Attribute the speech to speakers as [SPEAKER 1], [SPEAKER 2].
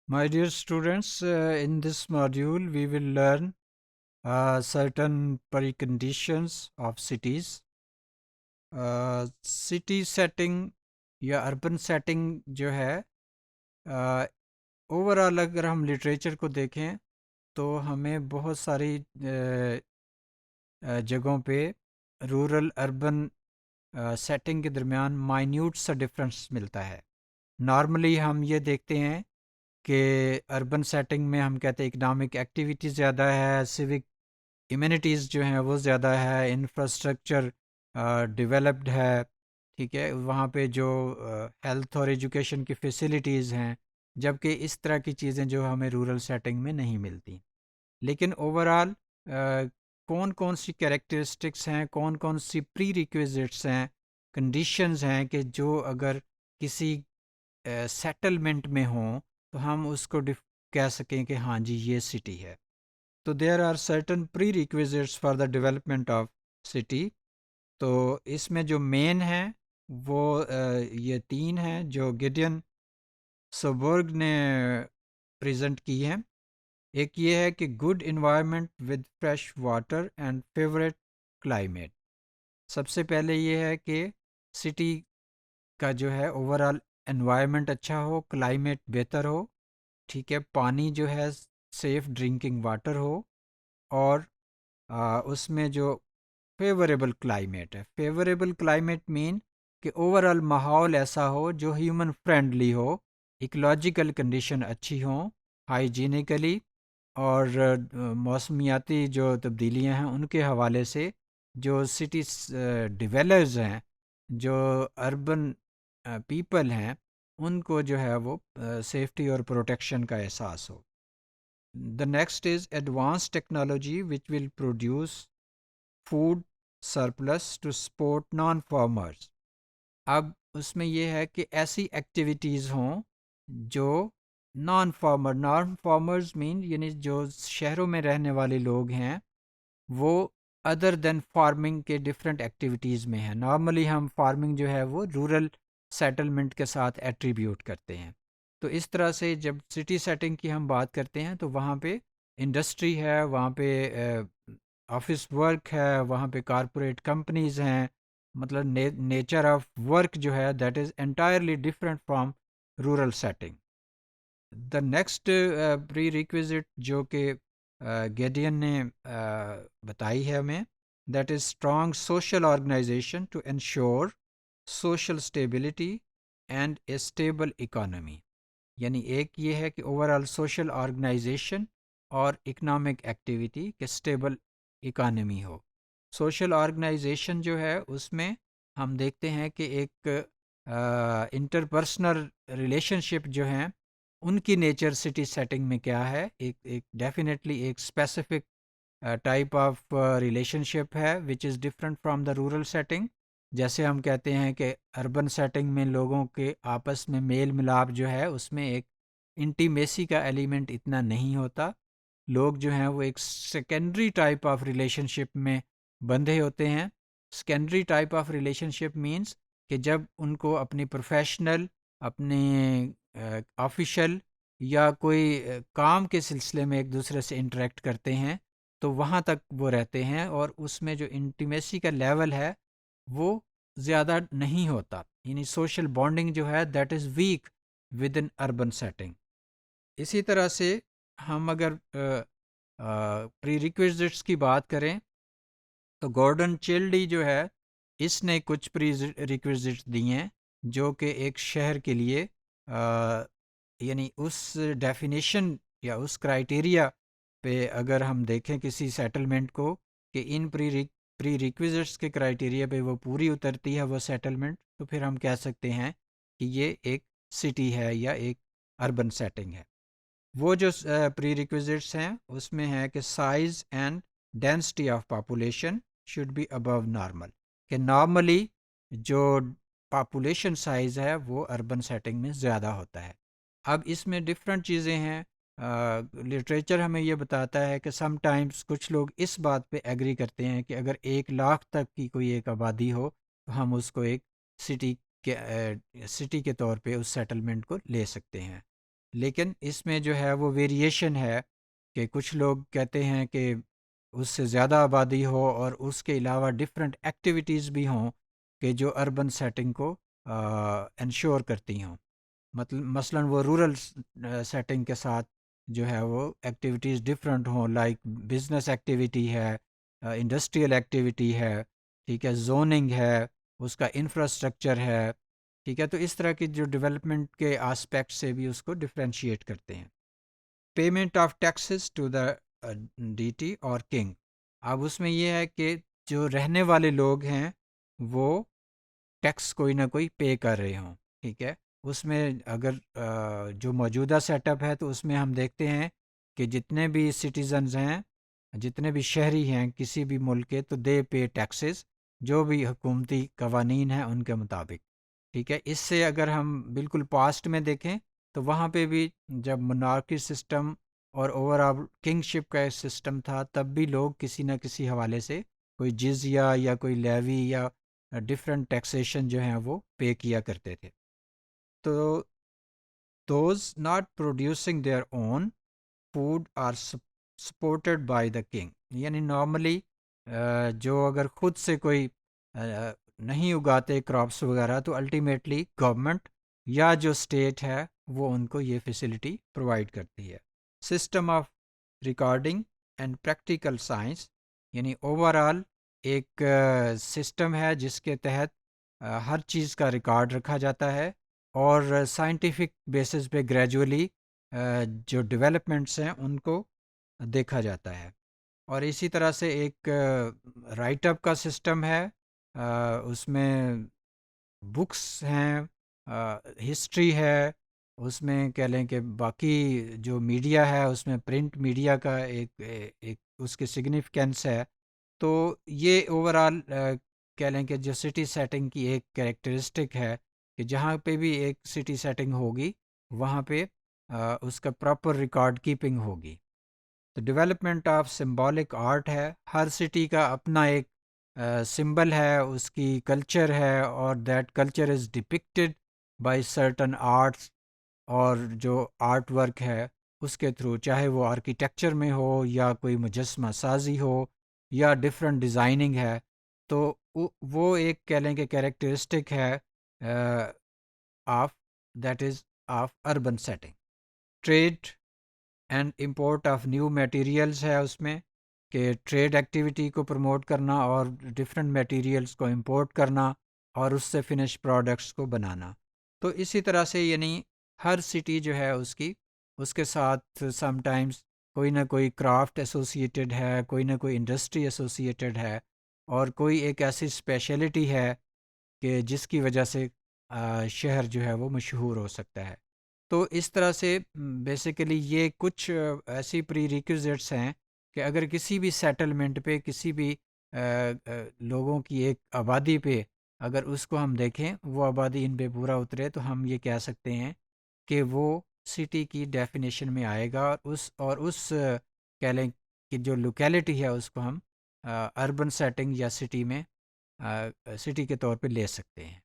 [SPEAKER 1] My dear students, in this module we will learn certain preconditions of cities. City setting یا urban setting جو ہے overall اگر ہم literature کو دیکھیں تو ہمیں بہت ساری جگہوں پہ رورل اربن سیٹنگ کے درمیان مائنیوٹ سا ڈفرینس ملتا ہے. نارملی ہم یہ دیکھتے ہیں کہ اربن سیٹنگ میں ہم کہتے ہیں اکنامک ایکٹیویٹی زیادہ ہے، سیوک ایمینٹیز جو ہیں وہ زیادہ ہے، انفراسٹرکچر ڈیولپڈ ہے، ٹھیک ہے، وہاں پہ جو ہیلتھ اور ایجوکیشن کی فیسلٹیز ہیں، جبکہ اس طرح کی چیزیں جو ہمیں رورل سیٹنگ میں نہیں ملتی. لیکن اوورآل کون کون سی کیریکٹرسٹکس ہیں، کون کون سی پری ریکویزٹس ہیں، کنڈیشنز ہیں کہ جو اگر کسی سیٹلمنٹ میں ہوں تو ہم اس کو کہہ سکیں کہ ہاں جی یہ سٹی ہے. تو there are certain prerequisites for the development of city. تو اس میں جو مین ہیں وہ یہ تین ہیں جو گیڈین سوبرگ نے پریزنٹ کی ہیں. ایک یہ ہے کہ good environment with fresh water and favourite climate. سب سے پہلے یہ ہے کہ سٹی کا جو ہے اوورآل انوائرمنٹ اچھا ہو، کلائمیٹ بہتر ہو، ٹھیک ہے، پانی جو ہے سیف ڈرنکنگ واٹر ہو، اور اس میں جو فیوریبل کلائمیٹ ہے. فیوریبل کلائمیٹ مین کہ اوورآل ماحول ایسا ہو جو ہیومن فرینڈلی ہو، ایکولوجیکل کنڈیشن اچھی ہوں، ہائیجینیکلی، اور موسمیاتی جو تبدیلیاں ہیں ان کے حوالے سے جو سٹی ڈیولپرز ہیں، جو اربن پیپل ہیں، ان کو جو ہے وہ سیفٹی اور پروٹیکشن کا احساس ہو. The next is advance technology which will produce food surplus to support non farmers. اب اس میں یہ ہے کہ ایسی ایکٹیویٹیز ہوں جو نان فارمرز مین یعنی جو شہروں میں رہنے والے لوگ ہیں وہ ادر دین فارمنگ کے ڈفرینٹ ایکٹیویٹیز میں ہیں. نارملی ہم فارمنگ جو ہے وہ رورل سیٹلمنٹ کے ساتھ ایٹریبیوٹ کرتے ہیں. تو اس طرح سے جب سٹی سیٹنگ کی ہم بات کرتے ہیں تو وہاں پہ انڈسٹری ہے، وہاں پہ آفس ورک ہے، وہاں پہ کارپوریٹ کمپنیز ہیں، مطلب نیچر آف ورک جو ہے that is entirely different from rural setting. The next prerequisite جو کہ گیڈین نے بتائی ہے ہمیں، that is strong social organization to ensure social stability and a stable economy. یعنی ایک یہ ہے کہ اوورآل سوشل آرگنائزیشن اور اکنامک ایکٹیویٹی کہ اسٹیبل اکانومی ہو. سوشل آرگنائزیشن جو ہے اس میں ہم دیکھتے ہیں کہ ایک انٹرپرسنل ریلیشن شپ جو ہیں ان کی نیچر سٹی سیٹنگ میں کیا ہے، ایک ڈیفینیٹلی ایک specific type of relationship ہے which is different from the rural setting. جیسے ہم کہتے ہیں کہ اربن سیٹنگ میں لوگوں کے آپس میں میل ملاپ جو ہے اس میں ایک انٹیمیسی کا ایلیمنٹ اتنا نہیں ہوتا. لوگ جو ہیں وہ ایک سیکنڈری ٹائپ آف ریلیشن شپ میں بندھے ہوتے ہیں. Secondary type of relation ship means کہ جب ان کو اپنی پروفیشنل، اپنے آفیشل یا کوئی کام کے سلسلے میں ایک دوسرے سے انٹریکٹ کرتے ہیں تو وہاں تک وہ رہتے ہیں، اور اس میں جو انٹیمیسی کا لیول ہے وہ زیادہ نہیں ہوتا. یعنی سوشل بانڈنگ جو ہے that is weak within urban setting. اسی طرح سے ہم اگر پری ریکویزٹس کی بات کریں تو گورڈن چیلڈی جو ہے اس نے کچھ پری ریکویزٹس دی ہیں جو کہ ایک شہر کے لیے یعنی اس ڈیفینیشن یا اس کرائیٹیریا پہ اگر ہم دیکھیں کسی سیٹلمنٹ کو کہ ان پری ریکویزٹس کے کرائیٹیریا پہ وہ پوری اترتی ہے وہ سیٹلمنٹ، تو پھر ہم کہہ سکتے ہیں کہ یہ ایک سٹی ہے یا ایک اربن سیٹنگ ہے. وہ جو پری ریکویزٹس ہیں اس میں ہے کہ size and density of population should be ابو نارمل، کہ نارملی جو پاپولیشن سائز ہے وہ اربن سیٹنگ میں زیادہ ہوتا ہے. اب اس میں ڈفرینٹ چیزیں ہیں. لٹریچر ہمیں یہ بتاتا ہے کہ سم ٹائمز کچھ لوگ اس بات پہ ایگری کرتے ہیں کہ اگر 1,00,000 تک کی کوئی ایک آبادی ہو تو ہم اس کو ایک سٹی کے طور پہ اس سیٹلمنٹ کو لے سکتے ہیں. لیکن اس میں جو ہے وہ ویریشن ہے کہ کچھ لوگ کہتے ہیں کہ اس سے زیادہ آبادی ہو اور اس کے علاوہ ڈفرینٹ ایکٹیویٹیز بھی ہوں کہ جو اربن سیٹنگ کو انشور کرتی ہوں. مثلاً وہ رورل سیٹنگ کے ساتھ جو ہے وہ ایکٹیویٹیز ڈفرینٹ ہوں، لائک بزنس ایکٹیویٹی ہے، انڈسٹریل ایکٹیویٹی ہے، ٹھیک ہے، زوننگ ہے، اس کا انفراسٹرکچر ہے، ٹھیک ہے. تو اس طرح کی جو ڈیولپمنٹ کے آسپیکٹ سے بھی اس کو ڈفرینشیٹ کرتے ہیں. Payment of taxes to the deity اور کنگ. اب اس میں یہ ہے کہ جو رہنے والے لوگ ہیں وہ ٹیکس کوئی نہ کوئی پے کر رہے ہوں، ٹھیک ہے. اس میں اگر جو موجودہ سیٹ اپ ہے تو اس میں ہم دیکھتے ہیں کہ جتنے بھی سٹیزنز ہیں، جتنے بھی شہری ہیں کسی بھی ملک کے، تو دے پے ٹیکسز جو بھی حکومتی قوانین ہیں ان کے مطابق، ٹھیک ہے. اس سے اگر ہم بالکل پاسٹ میں دیکھیں تو وہاں پہ بھی جب منارکی سسٹم اور اوور آل کنگ شپ کا سسٹم تھا تب بھی لوگ کسی نہ کسی حوالے سے کوئی جزیہ یا کوئی لیوی یا ڈفرینٹ ٹیکسیشن جو ہیں وہ پے کیا کرتے تھے. تو those not producing their own food are supported by the king. یعنی نارملی جو اگر خود سے کوئی نہیں اگاتے کراپس وغیرہ تو الٹیمیٹلی گورنمنٹ یا جو اسٹیٹ ہے وہ ان کو یہ فیسلٹی پرووائڈ کرتی ہے. System of recording and practical science. یعنی اوور آل ایک سسٹم ہے جس کے تحت ہر چیز کا ریکارڈ رکھا جاتا ہے اور سائنٹیفک بیسس پہ گریجولی جو ڈیولپمنٹس ہیں ان کو دیکھا جاتا ہے. اور اسی طرح سے ایک رائٹ اپ کا سسٹم ہے، اس میں بکس ہیں، ہسٹری ہے، اس میں کہہ لیں کہ باقی جو میڈیا ہے اس میں پرنٹ میڈیا کا ایک اس کی سگنیفیکینس ہے. تو یہ اوور آل کہہ لیں کہ جو سٹی سیٹنگ کی ایک کریکٹرسٹک ہے کہ جہاں پہ بھی ایک سٹی سیٹنگ ہوگی وہاں پہ اس کا پراپر ریکارڈ کیپنگ ہوگی. تو ڈیولپمنٹ آف سمبولک آرٹ ہے، ہر سٹی کا اپنا ایک سمبل ہے، اس کی کلچر ہے اور that culture is ڈپکٹڈ by certain arts. اور جو آرٹ ورک ہے اس کے تھرو، چاہے وہ آرکیٹیکچر میں ہو یا کوئی مجسمہ سازی ہو یا ڈفرینٹ ڈیزائننگ ہے، تو وہ ایک کہہ لیں کہ کیریکٹرسٹک ہے of that is of urban setting. Trade and import of new materials ہے اس میں کہ ٹریڈ ایکٹیویٹی کو پروموٹ کرنا اور ڈفرینٹ میٹیریلز کو امپورٹ کرنا اور اس سے فنش پروڈکٹس کو بنانا. تو اسی طرح سے یعنی ہر سٹی جو ہے اس کے ساتھ سم ٹائمز کوئی نہ کوئی کرافٹ ایسوسیٹڈ ہے، کوئی نہ کوئی انڈسٹری ایسوسیٹڈ ہے اور کوئی ایک ایسی اسپیشلٹی ہے کہ جس کی وجہ سے شہر جو ہے وہ مشہور ہو سکتا ہے. تو اس طرح سے بیسیکلی یہ کچھ ایسی پری ریکوزٹس ہیں کہ اگر کسی بھی سیٹلمنٹ پہ، کسی بھی لوگوں کی ایک آبادی پہ اگر اس کو ہم دیکھیں وہ آبادی ان پہ پورا اترے تو ہم یہ کہہ سکتے ہیں کہ وہ سٹی کی ڈیفینیشن میں آئے گا اور اس کہہ لیں کہ جو لوکیلٹی ہے اس کو ہم اربن سیٹنگ یا سٹی میں سٹی کے طور پہ لے سکتے ہیں.